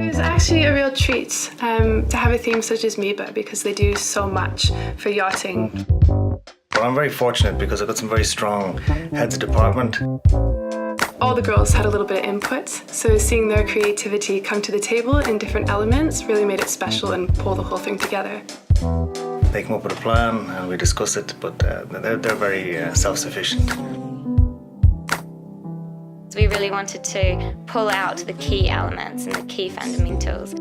It was actually a real treat to have a theme such as MYBA because they do so much for yachting. Well, I'm very fortunate because I've got some very strong heads of department. All the girls had a little bit of input, so seeing their creativity come to the table in different elements really made it special and pull the whole thing together. They come up with a plan and we discuss it, but they're very self-sufficient. We really wanted to pull out the key elements and the key fundamentals.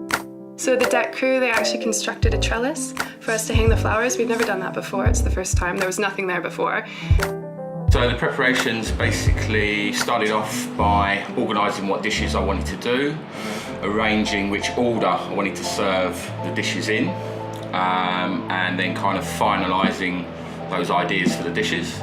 So the deck crew, they actually constructed a trellis for us to hang the flowers. We've never done that before, it's the first time. There was nothing there before. So the preparations basically started off by organising what dishes I wanted to do, arranging which order I wanted to serve the dishes in, and then kind of finalising those ideas for the dishes.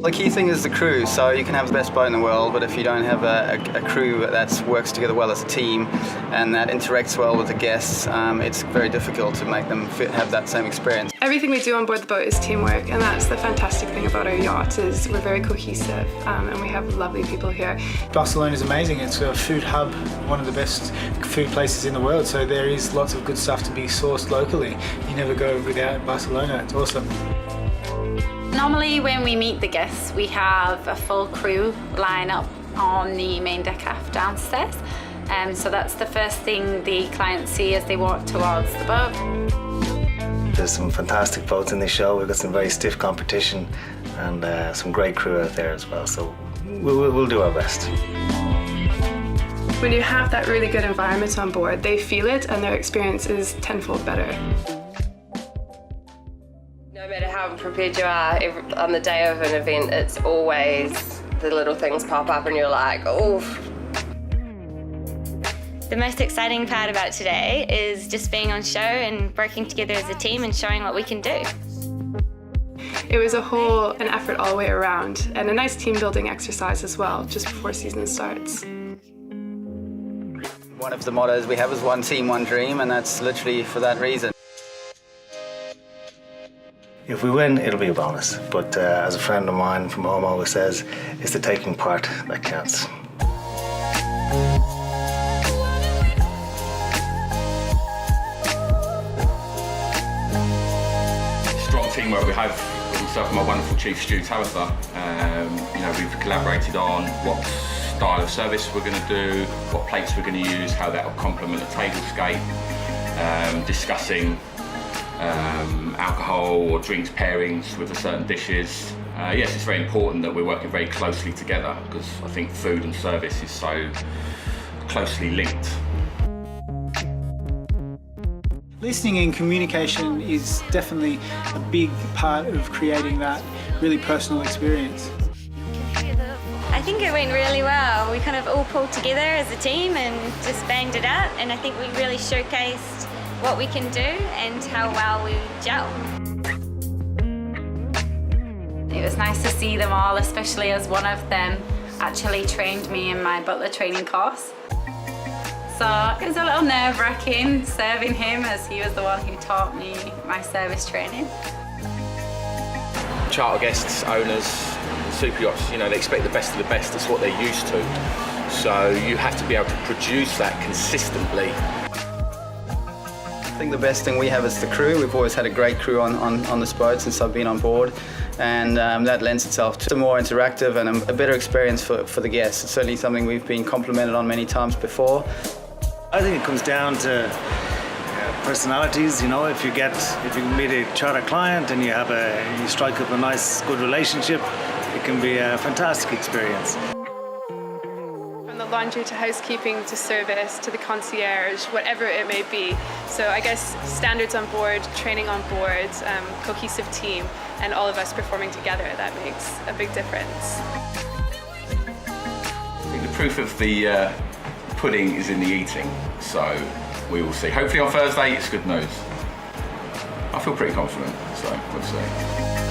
The key thing is the crew, so you can have the best boat in the world, but if you don't have a crew that works together well as a team and that interacts well with the guests, it's very difficult to make them have that same experience. Everything we do on board the boat is teamwork, and that's the fantastic thing about our yacht is we're very cohesive and we have lovely people here. Barcelona is amazing. It's a food hub, one of the best food places in the world, so there is lots of good stuff to be sourced locally. You never go without Barcelona, it's awesome. Normally when we meet the guests, we have a full crew line up on the main deck aft downstairs. So that's the first thing the clients see as they walk towards the boat. There's some fantastic boats in this show. We've got some very stiff competition and some great crew out there as well, so we'll do our best. When you have that really good environment on board, they feel it and their experience is tenfold better. No matter how prepared you are on the day of an event, it's always the little things pop up and you're like, oh. The most exciting part about today is just being on show and working together as a team and showing what we can do. It was an effort all the way around and a nice team building exercise as well, just before season starts. One of the mottos we have is one team, one dream, and that's literally for that reason. If we win, it'll be a bonus, but as a friend of mine from home always says, it's the taking part that counts. Strong teamwork we have with myself and my wonderful chief Stu Talitha. We've collaborated on what style of service we're going to do, what plates we're going to use, how that will complement the tablescape, discussing alcohol or drinks pairings with the certain dishes. Yes, it's very important that we're working very closely together because I think food and service is so closely linked. Listening and communication is definitely a big part of creating that really personal experience. I think it went really well. We kind of all pulled together as a team and just banged it out, and I think we really showcased what we can do and how well we gel. It was nice to see them all, especially as one of them actually trained me in my butler training course. So it was a little nerve-wracking serving him as he was the one who taught me my service training. Charter guests, owners, super yachts, they expect the best of the best. It's what they're used to. So you have to be able to produce that consistently. I think the best thing we have is the crew. We've always had a great crew on this boat since I've been on board, and that lends itself to a more interactive and a better experience for the guests. It's certainly something we've been complimented on many times before. I think it comes down to personalities. If you meet a charter client and you strike up a nice, good relationship, it can be a fantastic experience. From the laundry to housekeeping to service to the concierge, whatever it may be. So I guess standards on board, training on board, cohesive team, and all of us performing together, that makes a big difference. I think the proof of the pudding is in the eating, so we will see. Hopefully on Thursday it's good news. I feel pretty confident, so we'll see.